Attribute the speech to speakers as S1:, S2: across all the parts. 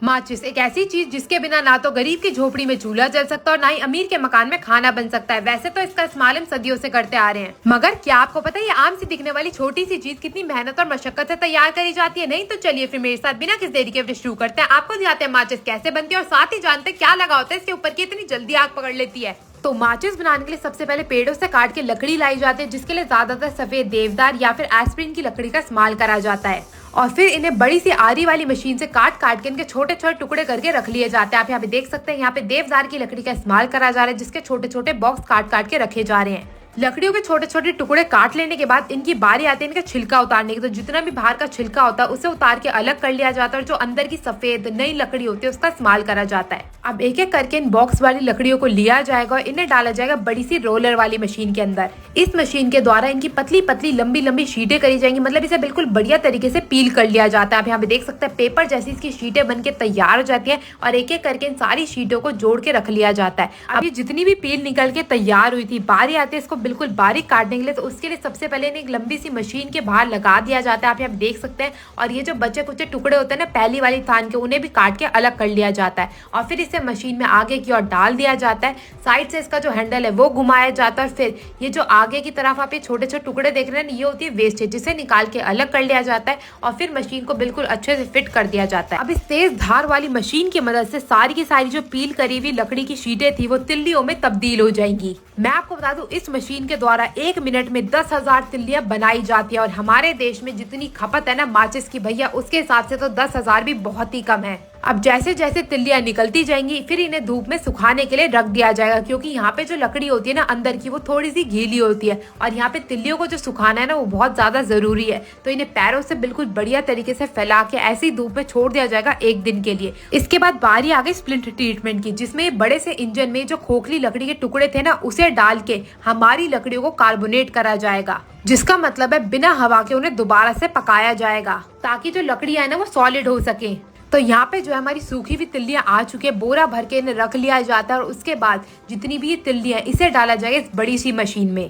S1: माचिस एक ऐसी चीज जिसके बिना ना तो गरीब की झोपड़ी में चूल्हा जल सकता और ना ही अमीर के मकान में खाना बन सकता है। वैसे तो इसका इस्तेमाल हम सदियों से करते आ रहे हैं, मगर क्या आपको पता है ये आम सी दिखने वाली छोटी सी चीज कितनी मेहनत और मशक्कत से तैयार करी जाती है? नहीं तो चलिए फिर मेरे साथ बिना किस देरी के शुरू करते हैं। आपको दिखाते हैं माचिस कैसे बनती है और साथ ही जानते हैं क्या लगा होता है इसके ऊपर की इतनी जल्दी आग पकड़ लेती है। तो माचिस बनाने के लिए सबसे पहले पेड़ों से काट के लकड़ी लाई जाती है, जिसके लिए ज्यादातर सफेद देवदार या फिर एस्प्रिन की लकड़ी का इस्तेमाल करा जाता है। और फिर इन्हें बड़ी सी आरी वाली मशीन से काट काट के इनके छोटे छोटे टुकड़े करके रख लिए जाते हैं। आप यहाँ पे देख सकते हैं, यहाँ पे देवदार की लकड़ी का इस्तेमाल करा जा रहा है, जिसके छोटे छोटे बॉक्स काट काट के रखे जा रहे हैं। लकड़ियों के छोटे छोटे टुकड़े काट लेने के बाद इनकी बारी आती है इनका छिलका उतारने की। तो जितना भी बाहर का छिलका होता है उसे उतार के अलग कर लिया जाता है और जो अंदर की सफेद नई लकड़ी होती है उसका इस्तेमाल करा जाता है। अब एक एक करके इन बॉक्स वाली लकड़ियों को लिया जाएगा और इन्हें डाला जाएगा बड़ी सी रोलर वाली मशीन के अंदर। इस मशीन के द्वारा इनकी पतली पतली लंबी लंबी शीटें करी जाएंगी, मतलब इसे बिल्कुल बढ़िया तरीके से पील कर लिया जाता है। आप यहाँ पे देख सकते हैं पेपर जैसी इसकी शीटें बन के तैयार हो जाती है और एक एक करके इन सारी शीटों को जोड़ के रख लिया जाता है। अब ये जितनी भी पील निकल के तैयार हुई थी, बारी आती है इसको बिल्कुल बारीक काटने के लिए। तो उसके लिए सबसे पहले इन्हें एक लंबी सी मशीन के बाहर लगा दिया जाता है, आप यहाँ देख सकते हैं। और ये जो बचे कुचे टुकड़े होते हैं ना पहली वाली थान के, उन्हें भी काट के अलग कर लिया जाता है और फिर इसे मशीन में आगे की ओर डाल दिया जाता है। साइड से इसका जो हैंडल है वो घुमाया जाता है और फिर ये जो आगे की तरफ आप ये छोटे छोटे टुकड़े देख रहे हैं, ये होती है वेस्टेज, जिसे निकाल के अलग कर लिया जाता है और फिर मशीन को बिल्कुल अच्छे से फिट कर दिया जाता है। अब इस तेज धार वाली मशीन की मदद से सारी की सारी जो पील करी हुई लकड़ी की शीटें थी वो तिल्लियों में तब्दील हो जाएंगी। मैं आपको बता दूं, इस मशीन के द्वारा 1 मिनट में 10,000 तिल्लियां बनाई जाती है और हमारे देश में जितनी खपत है ना माचिस की भैया, उसके हिसाब से तो 10,000 भी बहुत ही कम है। अब जैसे जैसे तिल्लियां निकलती जाएंगी फिर इन्हें धूप में सुखाने के लिए रख दिया जाएगा, क्योंकि यहाँ पे जो लकड़ी होती है ना अंदर की वो थोड़ी सी गीली होती है और यहाँ पे तिल्लियों को जो सुखाना है ना वो बहुत ज्यादा जरूरी है। तो इन्हें पैरों से बिल्कुल बढ़िया तरीके से फैला के ऐसी धूप में छोड़ दिया जाएगा 1 दिन के लिए। इसके बाद बारी आ गई स्प्लिंट ट्रीटमेंट की, जिसमें बड़े से इंजन में जो खोखली लकड़ी के टुकड़े थे ना उसे डाल के हमारी लकड़ियों को कार्बोनेट करा जाएगा, जिसका मतलब है बिना हवा के उन्हें दोबारा से पकाया जाएगा ताकि जो लकड़ियां है ना वो सॉलिड हो सके। तो यहाँ पे जो है हमारी सूखी हुई तिल्लियां आ चुकी है, बोरा भर के इन्हें रख लिया जाता है और उसके बाद जितनी भी ये तिल्लियां इसे डाला जाएगा इस बड़ी सी मशीन में।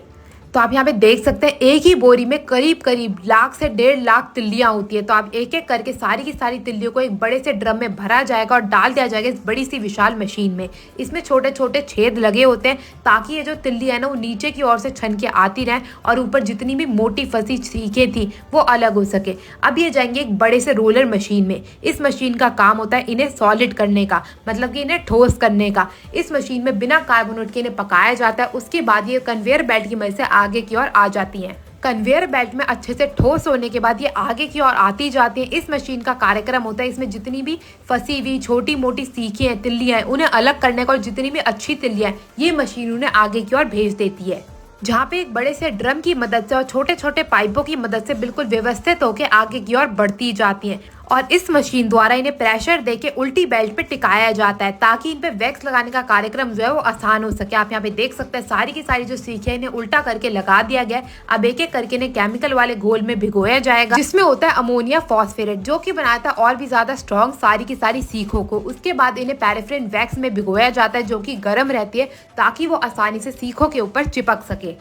S1: तो आप यहाँ पे देख सकते हैं एक ही बोरी में करीब करीब 1 से 1.5 लाख तिल्लियां होती है। तो आप एक एक करके सारी की सारी तिल्लियों को एक बड़े से ड्रम में भरा जाएगा और डाल दिया जाएगा इस बड़ी सी विशाल मशीन में। इसमें छोटे छोटे छेद लगे होते हैं ताकि ये जो तिल्लियां है ना वो नीचे की ओर से छन के आती रहें और ऊपर जितनी भी मोटी फंसी सीखें थी वो अलग हो सके। अब ये जाएंगे एक बड़े से रोलर मशीन में। इस मशीन का काम होता है इन्हें सॉलिड करने का, मतलब कि इन्हें ठोस करने का। इस मशीन में बिना कार्बोनेट के इन्हें पकाया जाता है। उसके बाद ये कन्वेयर बेल्ट की मदद से आगे की ओर आ जाती हैं। कन्वेयर बेल्ट में अच्छे से ठोस होने के बाद ये आगे की ओर आती जाती है। इस मशीन का कार्यक्रम होता है इसमें जितनी भी फंसी हुई छोटी मोटी सीखें हैं, तिल्लियां हैं, उन्हें अलग करने का और जितनी भी अच्छी तिल्लियां हैं ये मशीन उन्हें आगे की ओर भेज देती है, जहाँ पे एक बड़े से ड्रम की मदद से और छोटे छोटे पाइपों की मदद से बिल्कुल व्यवस्थित होकर आगे की ओर बढ़ती जाती हैं। और इस मशीन द्वारा इन्हें प्रेशर देके उल्टी बेल्ट पे टिकाया जाता है ताकि इन पे वैक्स लगाने का कार्यक्रम जो है वो आसान हो सके। आप यहाँ पे देख सकते हैं सारी की सारी जो सीखें इन्हें उल्टा करके लगा दिया गया। अब एक एक करके इन्हें केमिकल वाले घोल में भिगोया जाएगा, जिसमें होता है अमोनिया फॉस्फेट, जो कि बनाता है और भी ज्यादा स्ट्रॉन्ग सारी की सारी सीखों को। उसके बाद इन्हें पैराफिन वैक्स में भिगोया जाता है जो कि गर्म रहती है ताकि वो आसानी से सीखों के ऊपर चिपक सके।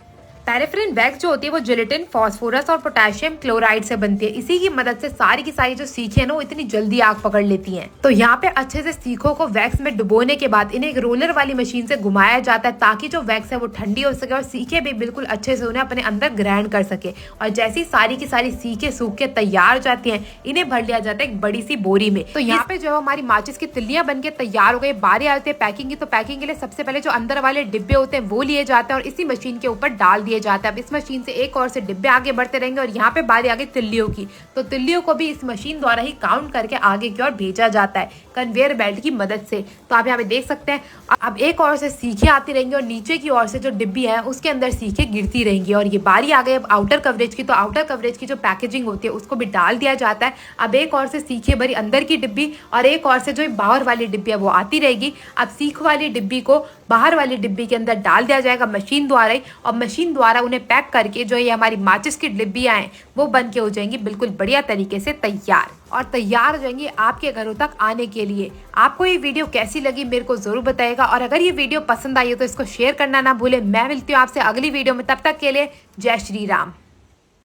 S1: पैराफिन वैक्स जो होती है वो जिलेटिन, फास्फोरस और पोटेशियम क्लोराइड से बनती है। इसी की मदद से सारी की सारी जो सीखें हैं ना वो इतनी जल्दी आग पकड़ लेती हैं। तो यहाँ पे अच्छे से सीखों को वैक्स में डुबोने के बाद इन्हें एक रोलर वाली मशीन से घुमाया जाता है ताकि जो वैक्स है वो ठंडी हो सके और सीखें भी बिल्कुल अच्छे से उन्हें अपने अंदर ग्राइंड कर सके। और जैसी सारी की सारी सीखें सूख के तैयार हो जाती है इन्हें भर लिया जाता है एक बड़ी सी बोरी में। तो यहाँ पे जो हमारी माचिस की तिल्लियां बन के तैयार हो गई। बारी आती है पैकिंग की। तो पैकिंग के लिए सबसे पहले जो अंदर वाले डिब्बे होते हैं वो लिए जाते हैं और इसी मशीन के ऊपर डाल दिए जाते हैं। अब इस मशीन से एक और से डिब्बे आगे बढ़ते रहेंगे और यहाँ पे बारी आ गई तिल्लियों की। तो तिल्लियों को भी इस मशीन द्वारा ही काउंट करके आगे की ओर भेजा जाता है कन्वेयर बेल्ट की मदद से। तो आप यहाँ पे देख सकते हैं अब एक और से सीखें आती रहेंगी और नीचे की ओर से जो डिब्बी है उसके अंदर सीखें गिरती रहेंगी। और ये बारी आ गई अब आउटर कवरेज की। तो आउटर कवरेज की जो पैकेजिंग होती है उसको भी डाल दिया जाता है। अब एक और से सीखें भरी अंदर की डिब्बी और एक और से जो बाहर वाली डिब्बी है वो आती रहेगी। अब सीख वाली डिब्बी को बाहर वाली डिब्बी के अंदर डाल दिया जाएगा मशीन द्वारा ही, और मशीन द्वारा उन्हें पैक करके जो ये हमारी माचिस की डिब्बियां हैं वो बन के हो जाएंगी बिल्कुल बढ़िया तरीके से तैयार, और तैयार हो जाएंगी आपके घरों तक आने के लिए। आपको ये वीडियो कैसी लगी मेरे को जरूर बताइएगा, और अगर ये वीडियो पसंद आई हो तो इसको शेयर करना ना भूले। मैं मिलती हूँ आपसे अगली वीडियो में, तब तक के लिए जय श्री राम।